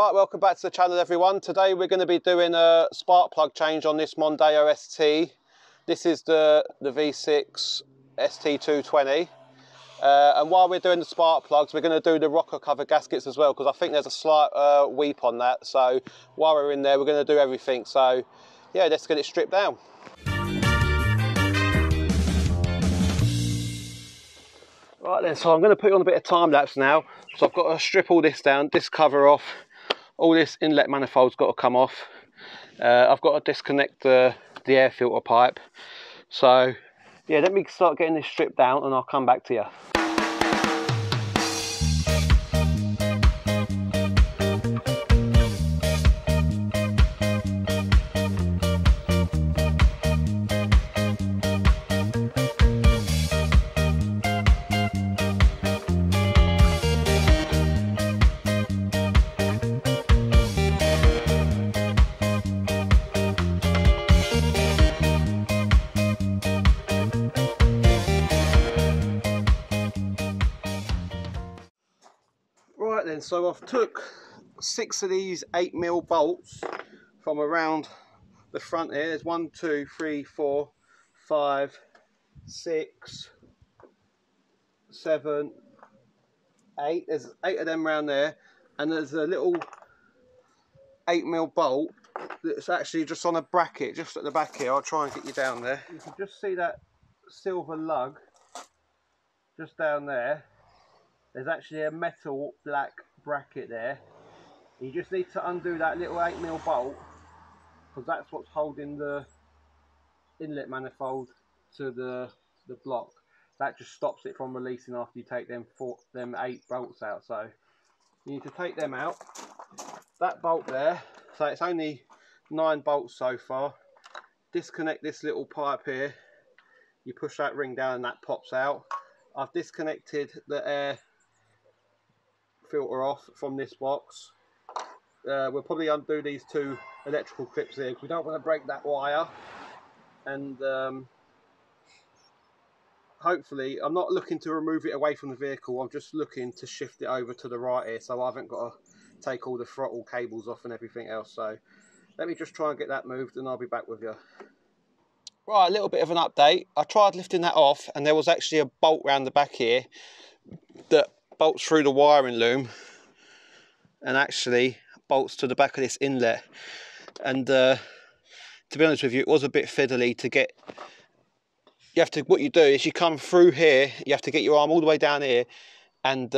Right, welcome back to the channel everyone. Today we're going to be doing a spark plug change on this Mondeo ST. This is the V6 ST220. And while we're doing the spark plugs, we're going to do the rocker cover gaskets as well, because I think there's a slight weep on that. So while we're in there, we're going to do everything. So yeah, let's get it stripped down. Right then, so I'm going to put on a bit of time lapse now. So I've got to strip all this down, this cover off. All this inlet manifold's got to come off. I've got to disconnect the air filter pipe. So yeah, let me start getting this stripped down and I'll come back to you. Right then, so I've took 6 of these 8mm bolts from around the front here. There's 1, 2, 3, 4, 5, 6, 7, 8. There's 8 of them around there, and there's a little 8mm bolt that's actually just on a bracket just at the back here. I'll try and get you down there. You can just see that silver lug just down there. There's actually a metal black bracket there. You just need to undo that little 8mm bolt, because that's what's holding the inlet manifold to the block. That just stops it from releasing after you take them 8 bolts out. So you need to take them out. That bolt there, so it's only 9 bolts so far. Disconnect this little pipe here. You push that ring down and that pops out. I've disconnected the air filter off from this box. We'll probably undo these 2 electrical clips here because we don't want to break that wire. And hopefully, I'm not looking to remove it away from the vehicle, I'm just looking to shift it over to the right here, so I haven't got to take all the throttle cables off and everything else. So let me just try and get that moved and I'll be back with you. Right, a little bit of an update. I tried lifting that off and there was actually a bolt round the back here that bolts through the wiring loom and actually bolts to the back of this inlet. And to be honest with you, it was a bit fiddly to get. You have to, what you do is you come through here, you have to get your arm all the way down here and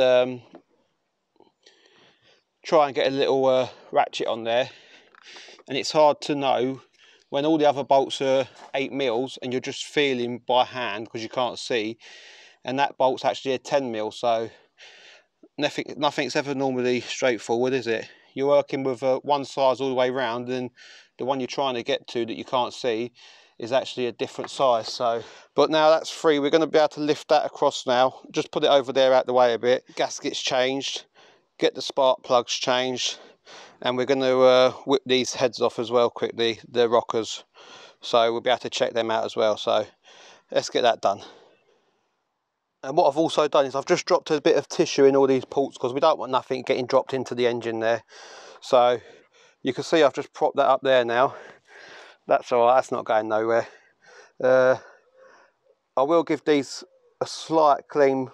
try and get a little ratchet on there. And it's hard to know when all the other bolts are 8mm and you're just feeling by hand because you can't see, and that bolt's actually a 10mm. So nothing's ever normally straightforward, is it? You're working with one size all the way around, and the one you're trying to get to that you can't see is actually a different size. So, but now that's free, we're going to be able to lift that across now. Just put it over there out the way a bit. Gaskets changed, get the spark plugs changed, and we're going to whip these heads off as well quickly, the rockers. So we'll be able to check them out as well. So let's get that done. And what I've also done is I've just dropped a bit of tissue in all these ports because we don't want nothing getting dropped into the engine there. So you can see I've just propped that up there now. That's all right, that's not going nowhere. I will give these a slight clean,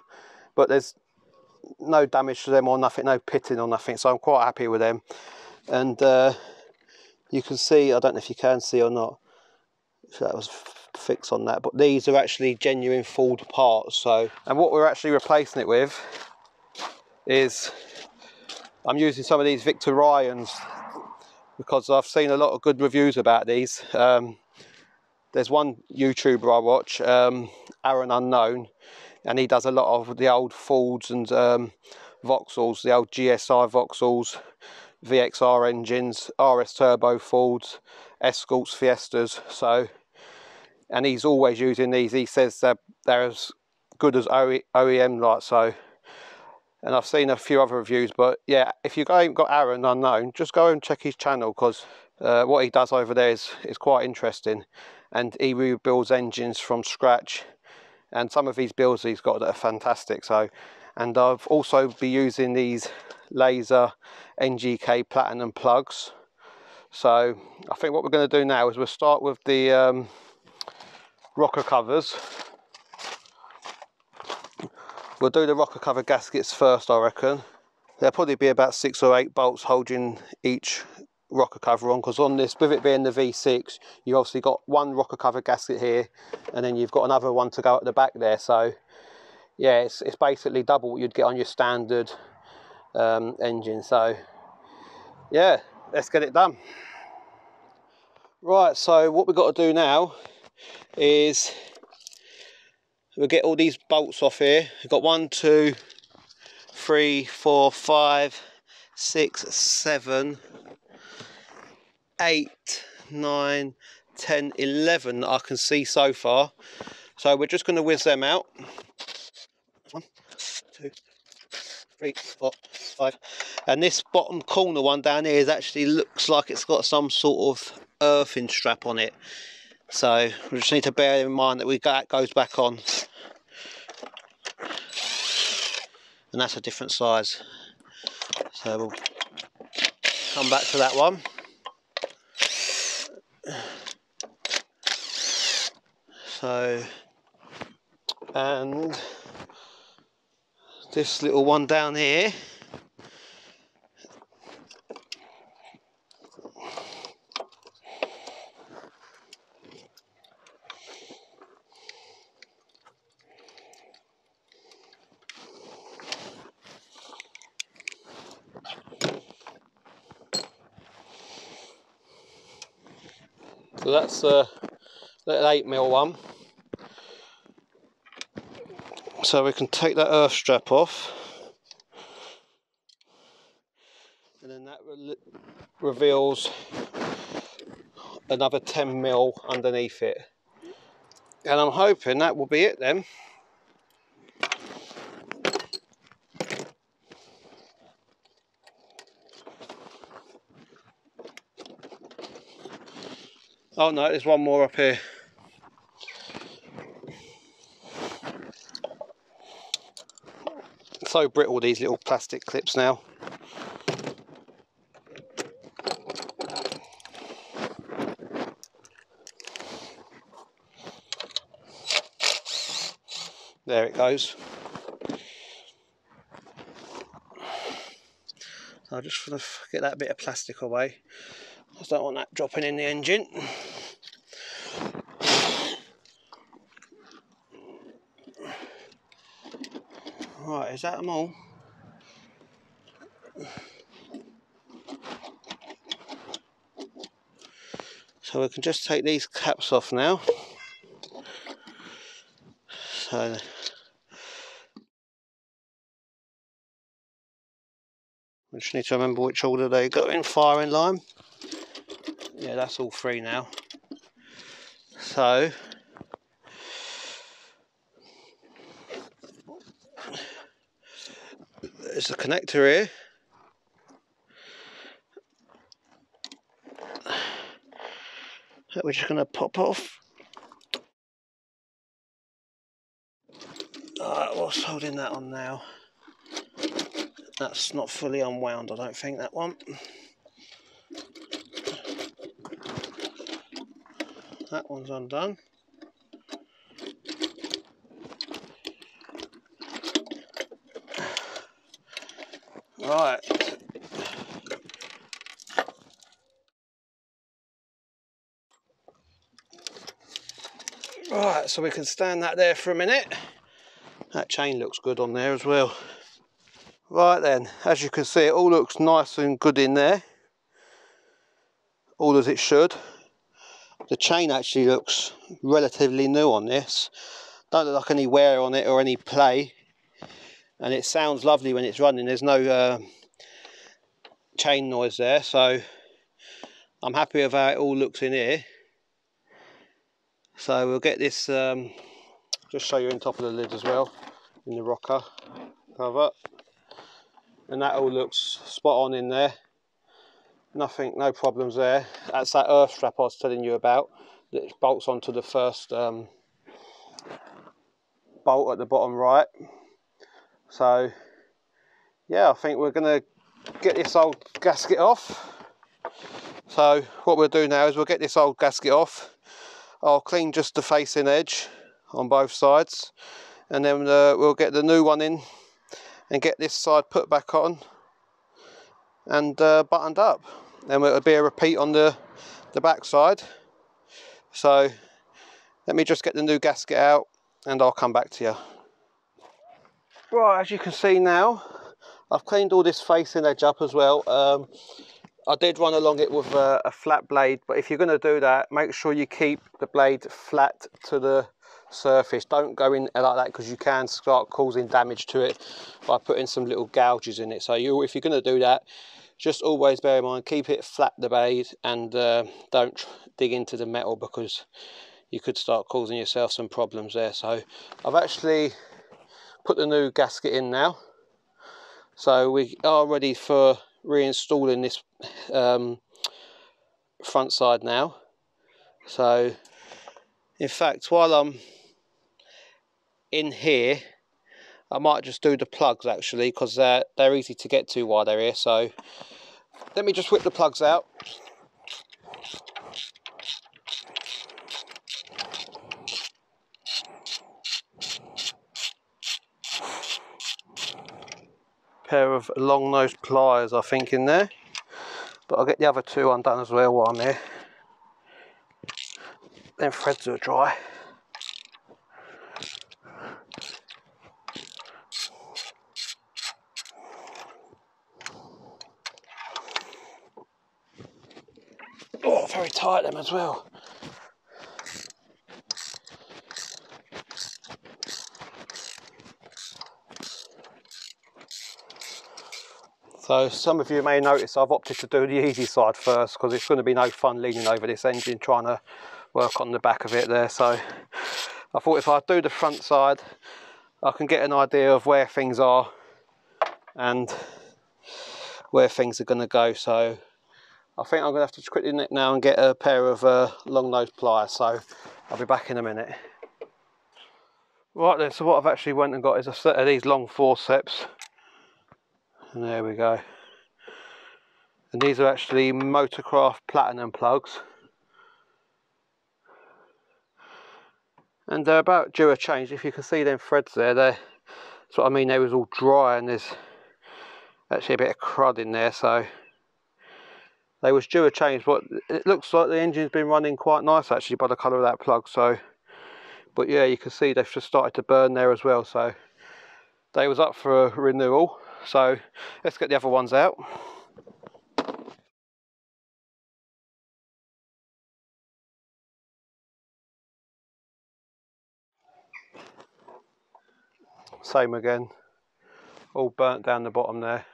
but there's no damage to them or nothing, no pitting or nothing, so I'm quite happy with them. And you can see, I don't know if you can see or not, if that was fixed on that, but these are actually genuine Ford parts. So, and what we're actually replacing it with is, I'm using some of these Victor Ryans because I've seen a lot of good reviews about these. There's one YouTuber I watch, Aaron Unknown, and he does a lot of the old Fords and Vauxhalls, the old GSI Vauxhalls, VXR engines, RS Turbo Fords, Escorts, Fiestas. So, and he's always using these. He says they're as good as OEM, like so. And I've seen a few other reviews, but yeah, if you ain't got Aaron Unknown, just go and check his channel, because what he does over there is quite interesting. And he rebuilds engines from scratch, and some of his builds he's got that are fantastic. So, and I've also be using these laser NGK platinum plugs. So I think what we're going to do now is we'll start with the rocker covers. We'll do the rocker cover gaskets first, I reckon. There'll probably be about 6 or 8 bolts holding each rocker cover on, because on this, with it being the V6, you've obviously got one rocker cover gasket here, and then you've got another one to go at the back there. So yeah, it's basically double what you'd get on your standard engine. So yeah, let's get it done. Right, so what we've got to do now is we'll get all these bolts off here. We've got 1, 2, 3, 4, 5, 6, 7, 8, 9, 10, 11 that I can see so far. So we're just going to whiz them out. 1, 2, 3, 4, 5. And this bottom corner one down here actually looks like it's got some sort of earthing strap on it. So we just need to bear in mind that that goes back on. And that's a different size. So we'll come back to that one. So, and this little one down here, so that's the little 8mm one. So we can take that earth strap off, and then that reveals another 10mm underneath it. And I'm hoping that will be it then. Oh no, there's one more up here. So brittle, these little plastic clips now. There it goes. So I just want to get that bit of plastic away. I just don't want that dropping in the engine. Right, is that them all? So we can just take these caps off now. So we just need to remember which order they go in firing line. Yeah, that's all 3 now. So there's the connector here. That we're just going to pop off. Alright, what's holding that on now? That's not fully unwound, I don't think, that one. That one's undone. Right. Right, so we can stand that there for a minute. That chain looks good on there as well. Right then, as you can see, it all looks nice and good in there. All as it should. The chain actually looks relatively new on this. Don't look like any wear on it or any play. And it sounds lovely when it's running. There's no chain noise there, so I'm happy with how it all looks in here. So we'll get this, just show you on top of the lid as well, in the rocker cover. And that all looks spot on in there. Nothing, no problems there. That's that earth strap I was telling you about that bolts onto the first bolt at the bottom right. So yeah, I think we're going to get this old gasket off. So what we'll do now is we'll get this old gasket off. I'll clean just the facing edge on both sides, and then we'll get the new one in and get this side put back on and buttoned up. Then it'll be a repeat on the back side. So let me just get the new gasket out and I'll come back to you. Right, as you can see now, I've cleaned all this facing edge up as well. I did run along it with a flat blade, but if you're going to do that, make sure you keep the blade flat to the surface. Don't go in like that, because you can start causing damage to it by putting some little gouges in it. So if you're going to do that, just always bear in mind, keep it flat, the blade, and don't dig into the metal, because you could start causing yourself some problems there. So I've actually put the new gasket in now, so we are ready for reinstalling this front side now. So in fact, while I'm in here, I might just do the plugs actually, because they're easy to get to while they're here. So let me just whip the plugs out. Pair of long nose pliers I think in there, but I'll get the other two undone as well while I'm here. Then threads are dry. Oh, very tight them as well. So some of you may notice I've opted to do the easy side first, because it's going to be no fun leaning over this engine trying to work on the back of it there. So I thought if I do the front side, I can get an idea of where things are and where things are going to go. So I think I'm going to have to quickly nip now and get a pair of long nose pliers. So I'll be back in a minute. Right then, so what I've actually went and got is a set of these long forceps. And there we go. And these are actually Motorcraft Platinum plugs. And they're about due a change. If you can see them threads there, that's what I mean, they was all dry and there's actually a bit of crud in there, so they was due a change. But it looks like the engine's been running quite nice actually by the colour of that plug. So, but yeah, you can see they've just started to burn there as well, so they was up for a renewal. So let's get the other ones out. Same again, all burnt down the bottom there,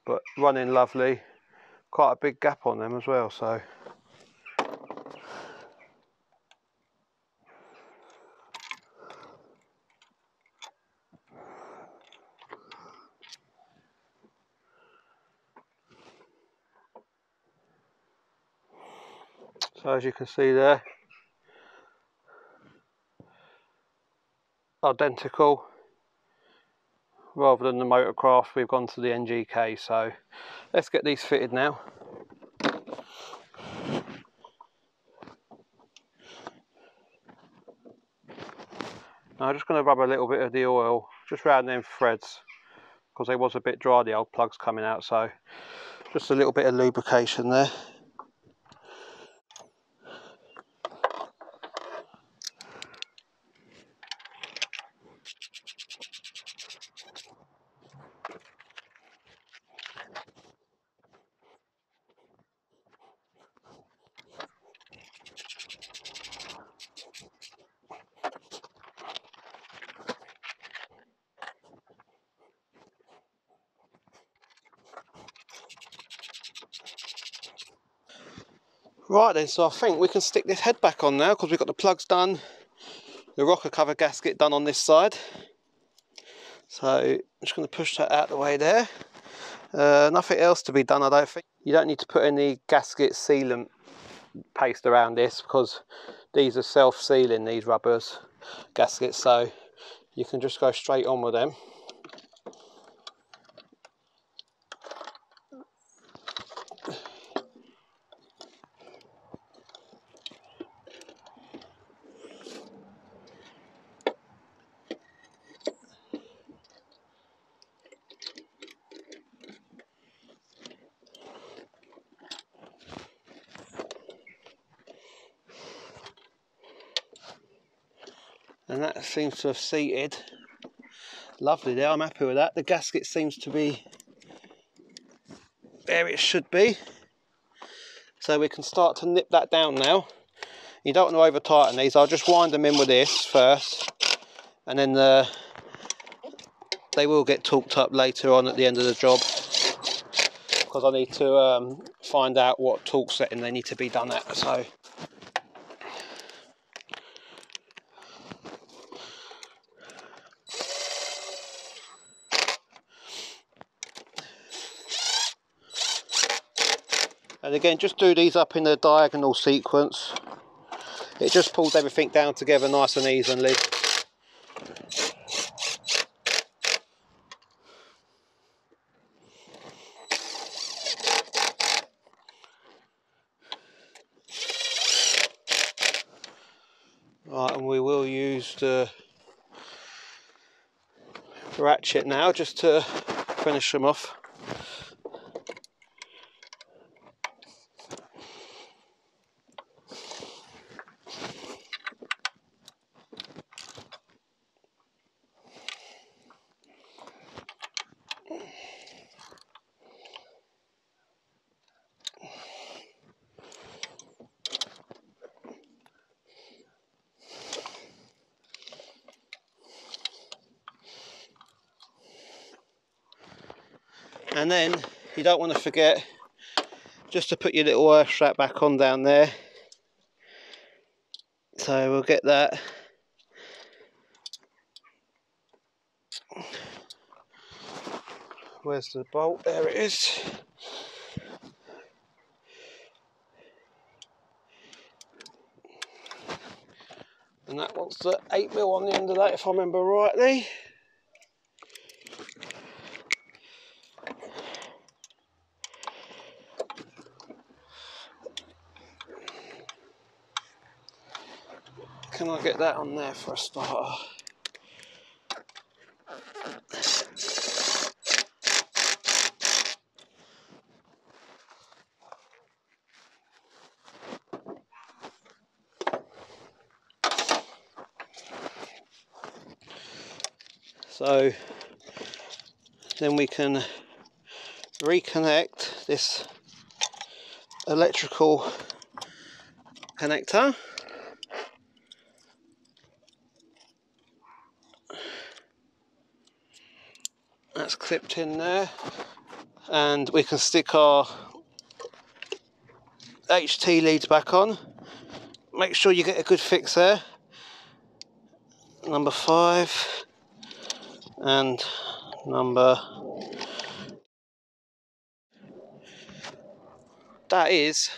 but running lovely. Quite a big gap on them as well. So as you can see there, identical. Rather than the Motorcraft, we've gone to the NGK. So let's get these fitted now. Now I'm just going to rub a little bit of the oil just around them threads, because they was a bit dry, the old plugs coming out. So just a little bit of lubrication there. Right then, so I think we can stick this head back on now, because we've got the plugs done, the rocker cover gasket done on this side. So I'm just going to push that out the way there. Nothing else to be done, I don't think. You don't need to put any gasket sealant paste around this, because these are self-sealing, these rubbers gaskets, so you can just go straight on with them. And that seems to have seated lovely there. I'm happy with that. The gasket seems to be where it should be, so we can start to nip that down now. You don't want to over tighten these. I'll just wind them in with this first, and then they will get torqued up later on at the end of the job, because I need to find out what torque setting they need to be done at. So and again, just do these up in the diagonal sequence. It just pulls everything down together nice and evenly. Right, and we will use the ratchet now just to finish them off. And then you don't want to forget just to put your little earth strap back on down there. So we'll get that. Where's the bolt? There it is. And that one's the 8mm on the end of that, if I remember rightly. Can I get that on there for a starter? So then we can reconnect this electrical connector. That's clipped in there, and we can stick our HT leads back on. Make sure you get a good fix there. Number 5 and number. That is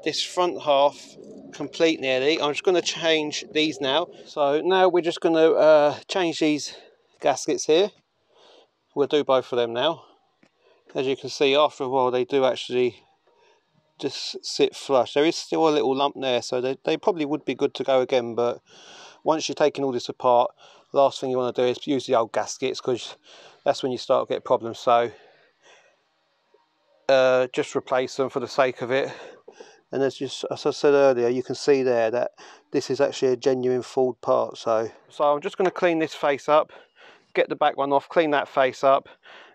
this front half complete nearly. I'm just going to change these now. So now we're just going to change these gaskets here. We'll do both of them now. As you can see, after a while they do actually just sit flush. There is still a little lump there, so they probably would be good to go again, but once you're taking all this apart, the last thing you want to do is use the old gaskets, because that's when you start to get problems. So just replace them for the sake of it. And as I said earlier, you can see there that this is actually a genuine Ford part. So I'm just going to clean this face up, get the back one off, clean that face up,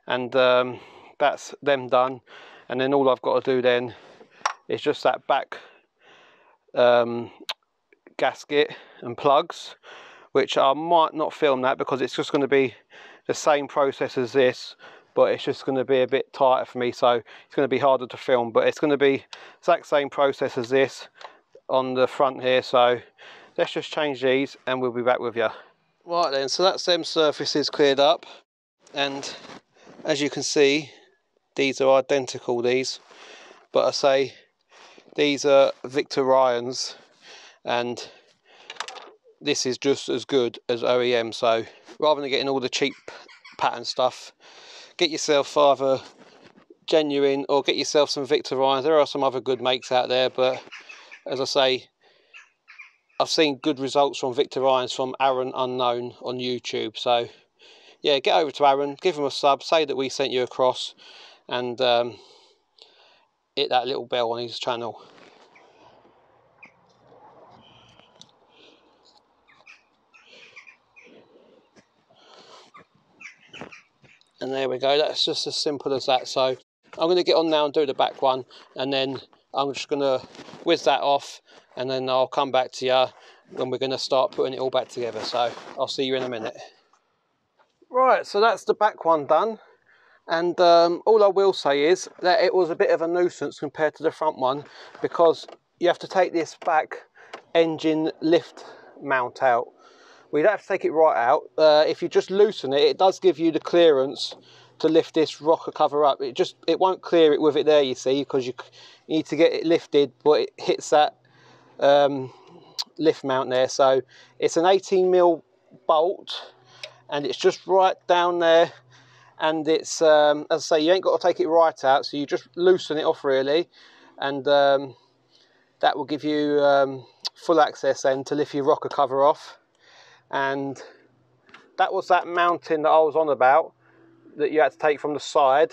and that's them done. And then all I've got to do then is just that back gasket and plugs, which I might not film that because it's just going to be the same process as this, but it's just going to be a bit tighter for me, so it's going to be harder to film. But it's going to be exact same process as this on the front here. So let's just change these and we'll be back with you. Right then, so that's them surfaces cleared up, and as you can see, these are identical, these, but I say these are Victor Ryan's and this is just as good as OEM. So rather than getting all the cheap pattern stuff, get yourself either genuine or get yourself some Victor Ryan's. There are some other good makes out there, but as I say, I've seen good results from Victor Ryan's from Aaron Unknown on YouTube. So yeah, get over to Aaron, give him a sub, say that we sent you across, and hit that little bell on his channel. And there we go, that's just as simple as that. So I'm going to get on now and do the back one, and then I'm just going to whiz that off, and then I'll come back to you when we're going to start putting it all back together. So I'll see you in a minute. Right, so that's the back one done. And all I will say is that it was a bit of a nuisance compared to the front one, because you have to take this back engine lift mount out. We don't have to take it right out. If you just loosen it, it does give you the clearance to lift this rocker cover up. It won't clear it with it there, you see, because you need to get it lifted, but it hits that lift mount there. So it's an 18mm bolt, and it's just right down there. And it's, as I say, you ain't got to take it right out, so you just loosen it off really, and that will give you full access then to lift your rocker cover off. And that was that mounting that I was on about, that you had to take from the side.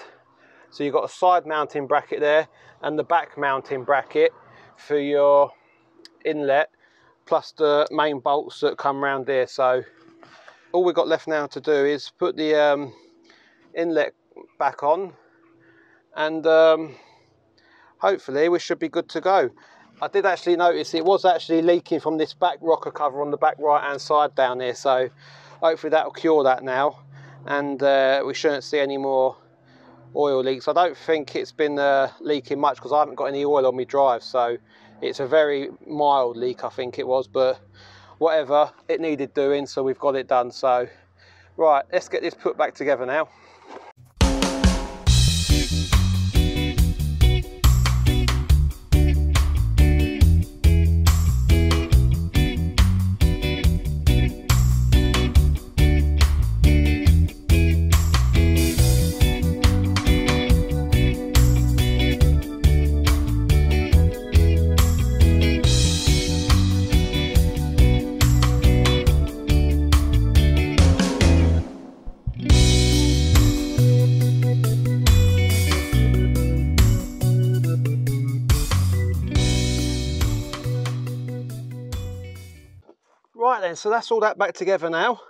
So you've got a side mounting bracket there, and the back mounting bracket for your inlet, plus the main bolts that come round there. So all we've got left now to do is put the inlet back on, and hopefully we should be good to go. I did actually notice it was actually leaking from this back rocker cover on the back right hand side down there, so hopefully that will cure that now, and we shouldn't see any more oil leaks. I don't think it's been leaking much, because I haven't got any oil on my drive, so it's a very mild leak I think it was, but whatever, it needed doing, so we've got it done. So right, let's get this put back together now. Right then, so that's all that back together now.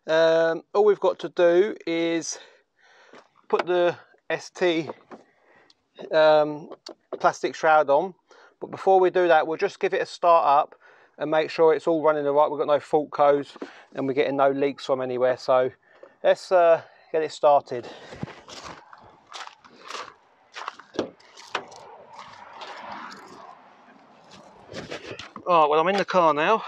All we've got to do is put the ST plastic shroud on, but before we do that, we'll just give it a start up and make sure it's all running all right. We've got no fault codes and we're getting no leaks from anywhere. So let's get it started. Alright, well, I'm in the car now.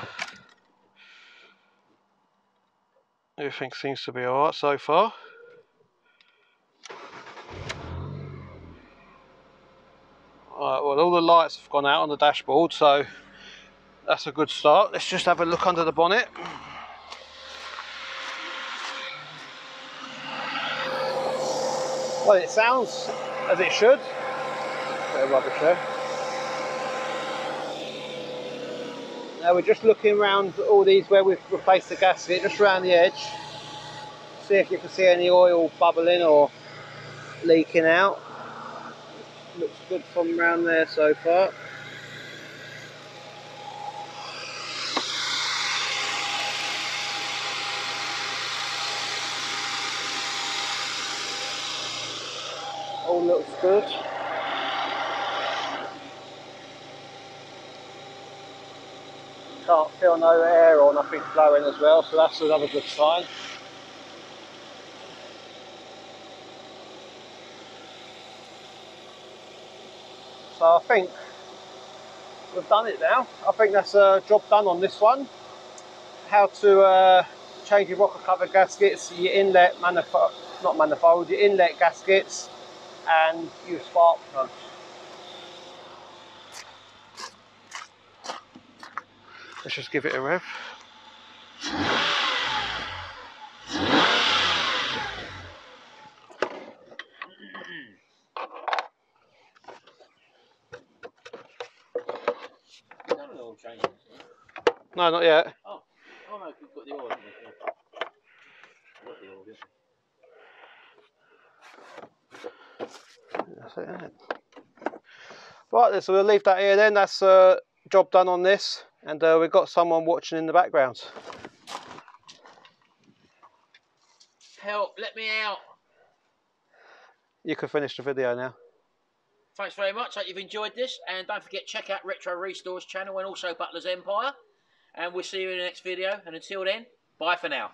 Everything seems to be alright so far. Alright, well, all the lights have gone out on the dashboard, so that's a good start. Let's just have a look under the bonnet. Well, it sounds as it should. Bit of rubbish there. Now we're just looking around all these where we've replaced the gasket, just around the edge. See if you can see any oil bubbling or leaking out. Looks good from around there so far. All looks good. Can't feel no air or nothing flowing as well, so that's another good sign. So I think we've done it now. I think that's a job done on this one. How to change your rocker cover gaskets, your inlet manifold, your inlet gaskets, and your spark plugs. Let's just give it a rev. No, not yet. Oh no, we've got the oil. That's it, isn't it? Right, so we'll leave that here then. That's job done on this, and we've got someone watching in the background. Help, let me out. You can finish the video now. Thanks very much. Hope you've enjoyed this, and don't forget, check out Retro Restores channel and also Butler's Empire. And we'll see you in the next video. And until then, bye for now.